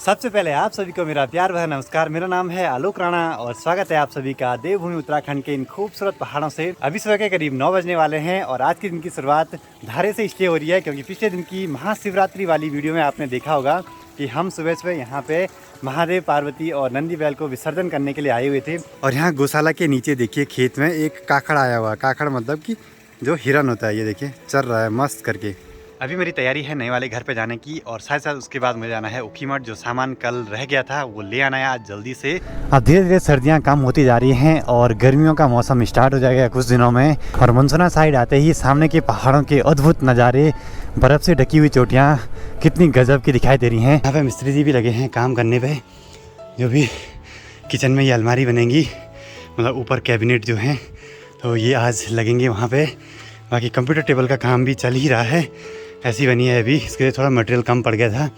सबसे पहले आप सभी को मेरा प्यार भरा नमस्कार। मेरा नाम है आलोक राणा और स्वागत है आप सभी का देवभूमि उत्तराखंड के इन खूबसूरत पहाड़ों से। अभी सुबह के करीब 9 बजने वाले हैं और आज के दिन की शुरुआत धारे से इसलिए हो रही है क्योंकि पिछले दिन की महाशिवरात्रि वाली वीडियो में आपने देखा होगा कि हम सुबह सुबह यहाँ पे महादेव, पार्वती और नंदी बैल को विसर्जन करने के लिए आए हुए थे। और यहाँ गौशाला के नीचे देखिए खेत में एक काखड़ आया हुआ। काखड़ मतलब कि जो हिरन होता है, ये देखिए चल रहा है मस्त करके। अभी मेरी तैयारी है नए वाले घर पे जाने की और साथ साथ उसके बाद मुझे जाना है ऊखीमठ। जो सामान कल रह गया था वो ले आना है आज जल्दी से। अब धीरे धीरे सर्दियाँ कम होती जा रही हैं और गर्मियों का मौसम स्टार्ट हो जाएगा कुछ दिनों में। और मनसुना साइड आते ही सामने के पहाड़ों के अद्भुत नज़ारे, बर्फ़ से ढकी हुई चोटियाँ कितनी गजब की दिखाई दे रही हैं। यहाँ पे मिस्त्री जी भी लगे हैं काम करने पे। जो भी किचन में ये अलमारी बनेंगी, मतलब ऊपर कैबिनेट जो हैं, तो ये आज लगेंगे वहाँ पे। बाकी कंप्यूटर टेबल का काम भी चल ही रहा है, ऐसी बनी है अभी। इसके लिए थोड़ा मटेरियल कम पड़ गया था,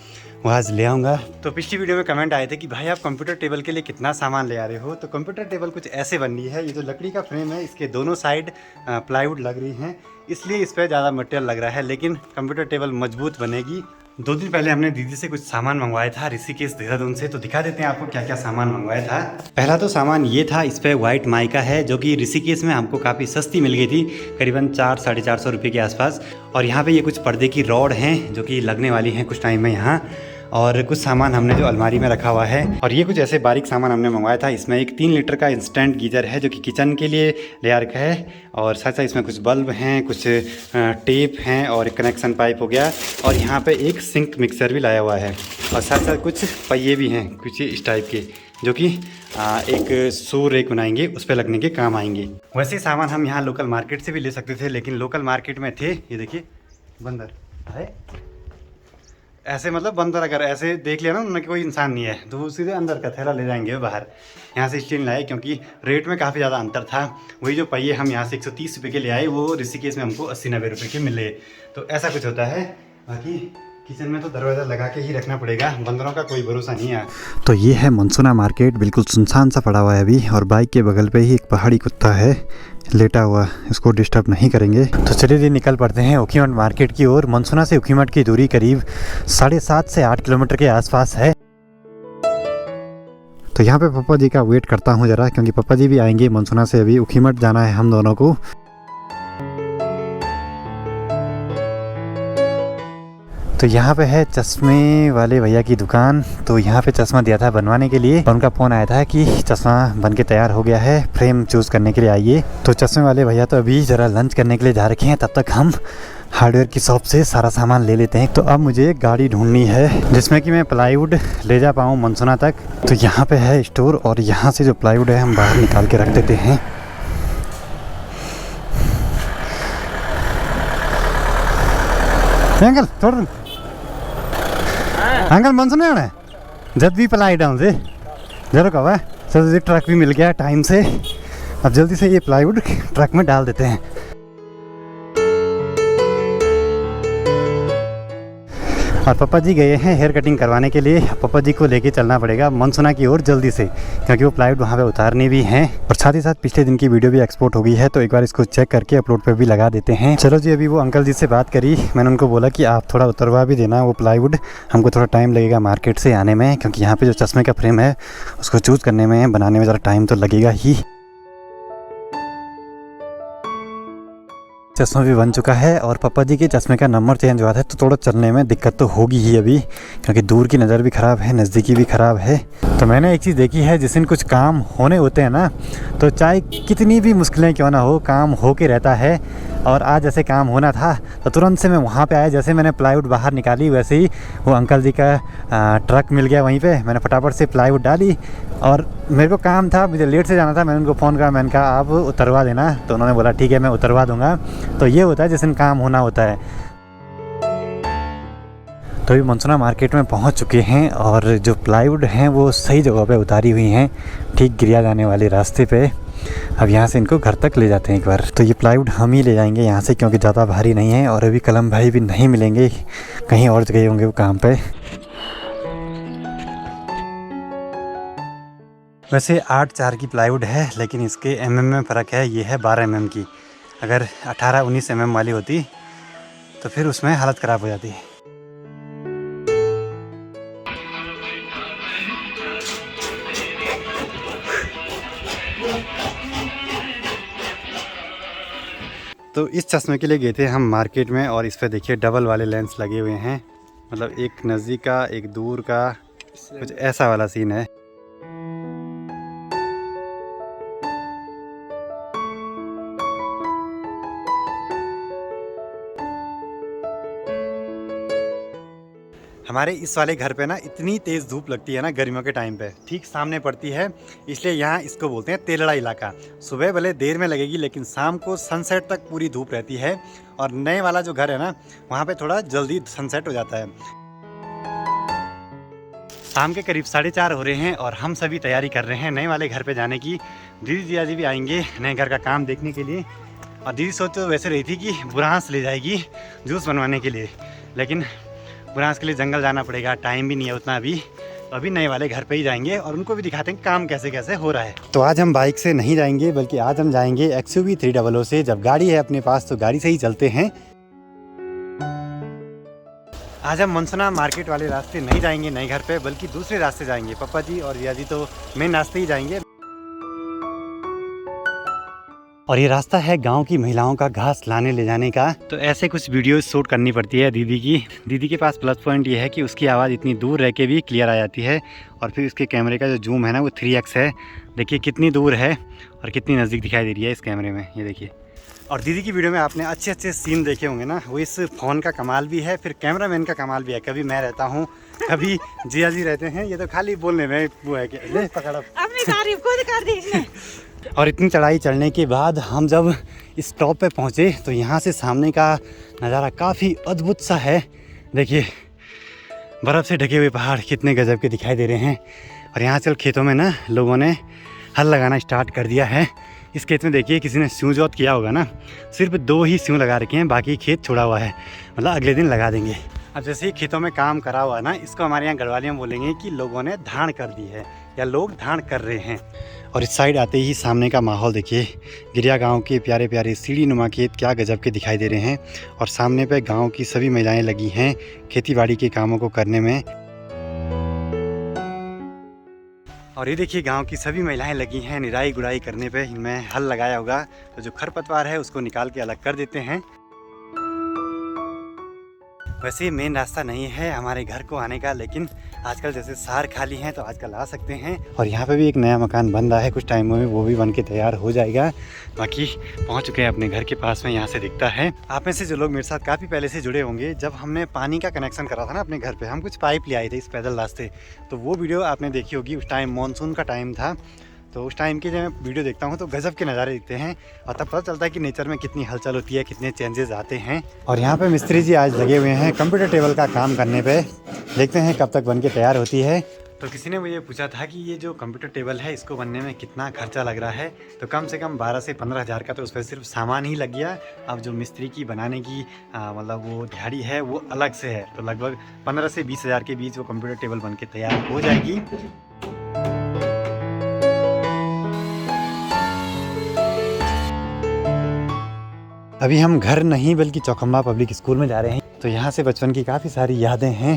वो आज ले आऊँगा। तो पिछली वीडियो में कमेंट आए थे कि भाई आप कंप्यूटर टेबल के लिए कितना सामान ले आ रहे हो। तो कंप्यूटर टेबल कुछ ऐसे बननी है। ये जो लकड़ी का फ्रेम है, इसके दोनों साइड प्लाईवुड लग रही हैं, इसलिए इस पर ज़्यादा मटेरियल लग रहा है, लेकिन कंप्यूटर टेबल मजबूत बनेगी। 2 दिन पहले हमने दीदी से कुछ सामान मंगवाया था ऋषिकेश देहरादून से, तो दिखा देते हैं आपको क्या क्या सामान मंगवाया था। पहला तो सामान ये था, इस पर वाइट माइका है जो कि ऋषिकेश में हमको काफ़ी सस्ती मिल गई थी, करीबन 400-450 रुपये के आसपास। और यहाँ पे ये कुछ पर्दे की रॉड हैं जो कि लगने वाली हैं कुछ टाइम में यहाँ। और कुछ सामान हमने जो अलमारी में रखा हुआ है। और ये कुछ ऐसे बारीक सामान हमने मंगवाया था। इसमें एक 3 लीटर का इंस्टेंट गीजर है जो कि किचन के लिए ले आ रखा है। और साथ साथ इसमें कुछ बल्ब हैं, कुछ टेप हैं और एक कनेक्शन पाइप हो गया। और यहाँ पे एक सिंक मिक्सर भी लाया हुआ है। और साथ साथ कुछ पहिए भी हैं कुछ इस टाइप के, जो कि एक सो रेक बनाएंगे, उस पर लगने के काम आएंगे। वैसे सामान हम यहाँ लोकल मार्केट से भी ले सकते थे, लेकिन लोकल मार्केट में थे, ये देखिए बंदर है ऐसे, मतलब बंदर अगर ऐसे देख लिया ना उन्होंने कि कोई इंसान नहीं है, तो वो सीधे अंदर का थैला ले जाएंगे बाहर। यहाँ से इसलिए लाए क्योंकि रेट में काफ़ी ज़्यादा अंतर था। वही जो पहिए हम यहाँ से 130 रुपये के ले आए, वो ऋषिकेश में हमको 80-90 रुपये के मिले। तो ऐसा कुछ होता है। बाकी किचन में तो दरवाज़ा लगा के ही रखना पड़ेगा, बंदरों का कोई भरोसा नहीं है। तो ये है मनसुना मार्केट, बिल्कुल सुनसान सा पड़ा हुआ है अभी। और बाइक के बगल पे ही एक पहाड़ी कुत्ता है लेटा हुआ, इसको डिस्टर्ब नहीं करेंगे। तो चलिए जी निकल पड़ते हैं ऊखीमठ मार्केट की ओर। मनसुना से ऊखीमठ की दूरी करीब 7.5 से 8 किलोमीटर के आसपास है। तो यहाँ पे पापा जी का वेट करता हूँ ज़रा, क्योंकि पापा जी भी आएंगे मनसुना से। अभी ऊखीमठ जाना है हम दोनों को। तो यहाँ पे है चश्मे वाले भैया की दुकान। तो यहाँ पे चश्मा दिया था बनवाने के लिए और उनका फ़ोन आया था कि चश्मा बन के तैयार हो गया है, फ्रेम चूज़ करने के लिए आइए। तो चश्मे वाले भैया तो अभी ज़रा लंच करने के लिए जा रखे हैं, तब तक हम हार्डवेयर की शॉप से सारा सामान ले लेते हैं। तो अब मुझे एक गाड़ी ढूंढनी है जिसमें कि मैं प्लाईवुड ले जा पाऊँ मनसुना तक। तो यहाँ पर है स्टोर और यहाँ से जो प्लाईवुड है हम बाहर निकाल के रख देते हैं। अंकल थोड़ा अंकल मनसुना है जब भी प्लाई डाउन से जरूर कहा सर, ट्रक भी मिल गया टाइम से। अब जल्दी से ये प्लाईवुड ट्रक में डाल देते हैं। और पापा जी गए हैं हेयर कटिंग करवाने के लिए। पापा जी को लेके चलना पड़ेगा मनसुना की ओर जल्दी से, क्योंकि वो प्लाईवुड वहाँ पे उतारने भी हैं। और साथ ही साथ पिछले दिन की वीडियो भी एक्सपोर्ट हो गई है, तो एक बार इसको चेक करके अपलोड पे भी लगा देते हैं। चलो जी, अभी वो अंकल जी से बात करी, मैंने उनको बोला कि आप थोड़ा उतरवा भी देना वो प्लाईवुड, हमको थोड़ा टाइम लगेगा मार्केट से आने में, क्योंकि यहाँ पर जो चश्मे का फ्रेम है उसको चूज़ करने में, बनाने में ज़रा टाइम तो लगेगा ही। चश्मा भी बन चुका है और पापा जी के चश्मे का नंबर चेंज हुआ था, तो थोड़ा चलने में दिक्कत तो होगी ही अभी, क्योंकि दूर की नज़र भी ख़राब है, नज़दीकी भी ख़राब है। तो मैंने एक चीज़ देखी है, जिस दिन कुछ काम होने होते हैं ना, तो चाहे कितनी भी मुश्किलें क्यों ना हो, काम हो के रहता है। और आज जैसे काम होना था तो तुरंत से मैं वहाँ पे आया। जैसे मैंने प्लाईवुड बाहर निकाली, वैसे ही वो अंकल जी का ट्रक मिल गया वहीं पे। मैंने फटाफट से प्लाईवुड डाली और मेरे को काम था, मुझे लेट से जाना था। मैंने उनको फ़ोन करा, मैंने कहा आप उतरवा देना, तो उन्होंने बोला ठीक है मैं उतरवा दूँगा। तो ये होता है जिस दिन काम होना होता है। तो अभी मनसुना मार्केट में पहुंच चुके हैं और जो प्लाईवुड हैं वो सही जगह पे उतारी हुई हैं, ठीक गिरिया जाने वाले रास्ते पे। अब यहाँ से इनको घर तक ले जाते हैं एक बार। तो ये प्लाईवुड हम ही ले जाएंगे यहाँ से, क्योंकि ज़्यादा भारी नहीं है। और अभी कलम भाई भी नहीं मिलेंगे, कहीं और गए होंगे वो काम पे। वैसे 8/4 की प्लाईवुड है, लेकिन इसके mm में फ़र्क है। ये है 12 mm की। अगर 18-19 mm वाली होती तो फिर उसमें हालत ख़राब हो जाती है। तो इस चश्मे के लिए गए थे हम मार्केट में और इस पर देखिए डबल वाले लेंस लगे हुए हैं, मतलब एक नज़दीक का एक दूर का, कुछ ऐसा वाला सीन है। हमारे इस वाले घर पे ना इतनी तेज़ धूप लगती है ना गर्मियों के टाइम पे, ठीक सामने पड़ती है, इसलिए यहाँ इसको बोलते हैं तेलड़ा इलाका। सुबह भले देर में लगेगी लेकिन शाम को सनसेट तक पूरी धूप रहती है। और नए वाला जो घर है ना वहाँ पे थोड़ा जल्दी सनसेट हो जाता है। शाम के करीब 4:30 हो रहे हैं और हम सभी तैयारी कर रहे हैं नए वाले घर पे जाने की। दीदी जिया जी भी आएंगे नए घर का काम देखने के लिए। और दीदी सोच तो वैसे रही थी कि बुरांस ले जाएगी जूस बनवाने के लिए, लेकिन बुरांस के लिए जंगल जाना पड़ेगा, टाइम भी नहीं है उतना अभी। तो अभी नए वाले घर पे ही जाएंगे और उनको भी दिखाते हैं काम कैसे कैसे हो रहा है। तो आज हम बाइक से नहीं जाएंगे बल्कि आज हम जाएंगे XUV 300 से। जब गाड़ी है अपने पास तो गाड़ी से ही चलते हैं। आज हम मनसुना मार्केट वाले रास्ते नहीं जाएंगे नए घर पे, बल्कि दूसरे रास्ते जाएंगे। पापा जी और रिया जी तो मेन रास्ते ही जाएंगे। और ये रास्ता है गांव की महिलाओं का घास लाने ले जाने का। तो ऐसे कुछ वीडियो शूट करनी पड़ती है दीदी की। दीदी के पास प्लस पॉइंट ये है कि उसकी आवाज़ इतनी दूर रह के भी क्लियर आ जाती है। और फिर उसके कैमरे का जो जूम है ना वो 3x है। देखिए कितनी दूर है और कितनी नज़दीक दिखाई दे रही है इस कैमरे में, ये देखिए। और दीदी की वीडियो में आपने अच्छे अच्छे सीन देखे होंगे ना, वो इस फ़ोन का कमाल भी है, फिर कैमरामैन का कमाल भी है। कभी मैं रहता हूँ, कभी जिया जी रहते हैं। ये तो खाली बोलने में वो है कि ले पकड़ अपनी तारीफ खुद कर दी। और इतनी चढ़ाई चढ़ने के बाद हम जब इस टॉप पे पहुँचे तो यहाँ से सामने का नज़ारा काफ़ी अद्भुत सा है। देखिए बर्फ़ से ढके हुए पहाड़ कितने गजब के दिखाई दे रहे हैं। और यहाँ चल खेतों में ना लोगों ने हल लगाना स्टार्ट कर दिया है। इस खेत में देखिए किसी ने स्यू जोत किया होगा ना, सिर्फ 2 ही स्यू लगा रखे हैं, बाकी खेत छोड़ा हुआ है, मतलब अगले दिन लगा देंगे। अब जैसे ही खेतों में काम करा हुआ ना, इसको हमारे यहाँ गढ़वालियों में बोलेंगे कि लोगों ने धान कर दी है या लोग धान कर रहे हैं। और इस साइड आते ही सामने का माहौल देखिए, गिरिया गांव के प्यारे प्यारे सीढ़ी नुमा खेत क्या गजब के दिखाई दे रहे हैं। और सामने पे गांव की सभी महिलाएं लगी हैं खेती बाड़ी के कामों को करने में। और ये देखिए गांव की सभी महिलाएं लगी हैं निराई गुड़ाई करने पे। इनमें हल लगाया होगा तो जो खरपतवार है उसको निकाल के अलग कर देते हैं। वैसे मेन रास्ता नहीं है हमारे घर को आने का, लेकिन आजकल जैसे शहर खाली हैं तो आजकल आ सकते हैं। और यहाँ पे भी एक नया मकान बन रहा है, कुछ टाइम में वो भी बन के तैयार हो जाएगा। बाकी पहुँच चुके हैं अपने घर के पास में, यहाँ से दिखता है। आप में से जो लोग मेरे साथ काफ़ी पहले से जुड़े होंगे, जब हमने पानी का कनेक्शन करा था ना अपने घर पर, हम कुछ पाइप ले आए थे इस पैदल रास्ते, तो वो वीडियो आपने देखी होगी। उस टाइम मानसून का टाइम था, तो उस टाइम की जब मैं वीडियो देखता हूँ तो गजब के नज़ारे दिखते हैं और तब पता चलता है कि नेचर में कितनी हलचल होती है, कितने चेंजेस आते हैं। और यहाँ पे मिस्त्री जी आज लगे हुए हैं कंप्यूटर टेबल का काम करने पे। देखते हैं कब तक बन के तैयार होती है। तो किसी ने मुझे पूछा था कि ये जो कंप्यूटर टेबल है इसको बनने में कितना खर्चा लग रहा है, तो कम से कम 12 से 15 हज़ार का तो उस पर सिर्फ सामान ही लग गया। अब जो मिस्त्री की बनाने की मतलब वो दिहाड़ी है वो अलग से है, तो लगभग 15 से 20 हज़ार के बीच वो कंप्यूटर टेबल बन के तैयार हो जाएगी। अभी हम घर नहीं बल्कि चौखंबा पब्लिक स्कूल में जा रहे हैं। तो यहाँ से बचपन की काफ़ी सारी यादें हैं।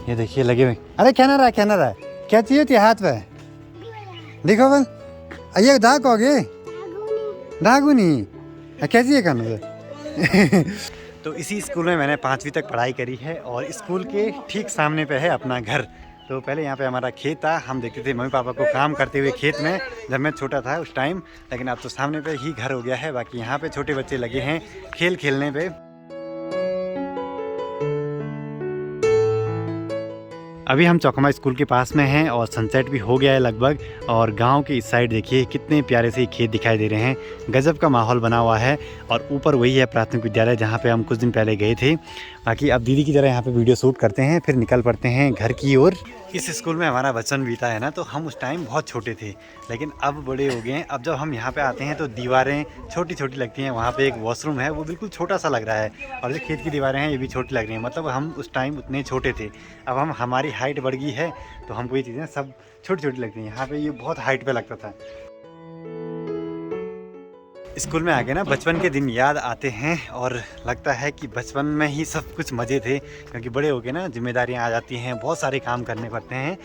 ये देखिए लगे हुए। अरे क्या ना रहा क्या चाहिए थी हाथ पे, देखो बल ये दाग हो गए दागुनी क्या चाहिए कहना। तो इसी स्कूल में मैंने 5वीं तक पढ़ाई करी है और स्कूल के ठीक सामने पे है अपना घर। तो पहले यहाँ पे हमारा खेत था, हम देखते थे मम्मी पापा को काम करते हुए खेत में जब मैं छोटा था उस टाइम, लेकिन अब तो सामने पे ही घर हो गया है। बाकी यहाँ पे छोटे बच्चे लगे हैं खेल खेलने पे। अभी हम चौखमा स्कूल के पास में हैं और सनसेट भी हो गया है लगभग। और गांव के इस साइड देखिए कितने प्यारे से खेत दिखाई दे रहे हैं, गजब का माहौल बना हुआ है। और ऊपर वही है प्राथमिक विद्यालय जहां पे हम कुछ दिन पहले गए थे। बाकी अब दीदी की तरह यहाँ पे वीडियो शूट करते हैं, फिर निकल पड़ते हैं घर की ओर। इस स्कूल में हमारा बचपन बीता है ना, तो हम उस टाइम बहुत छोटे थे, लेकिन अब बड़े हो गए हैं। अब जब हम यहाँ पे आते हैं तो दीवारें छोटी छोटी लगती हैं। वहाँ पे एक वॉशरूम है वो बिल्कुल छोटा सा लग रहा है, और जो खेत की दीवारें हैं ये भी छोटी लग रही हैं। मतलब हम उस टाइम उतने छोटे थे, अब हमारी हाइट बढ़ गई है तो हमको ये चीज़ें सब छोटी छोटी लगती हैं। यहाँ पे ये बहुत हाइट पे लगता था। स्कूल में आके ना बचपन के दिन याद आते हैं और लगता है कि बचपन में ही सब कुछ मज़े थे, क्योंकि बड़े हो गए ना जिम्मेदारियाँ आ जाती हैं, बहुत सारे काम करने पड़ते हैं।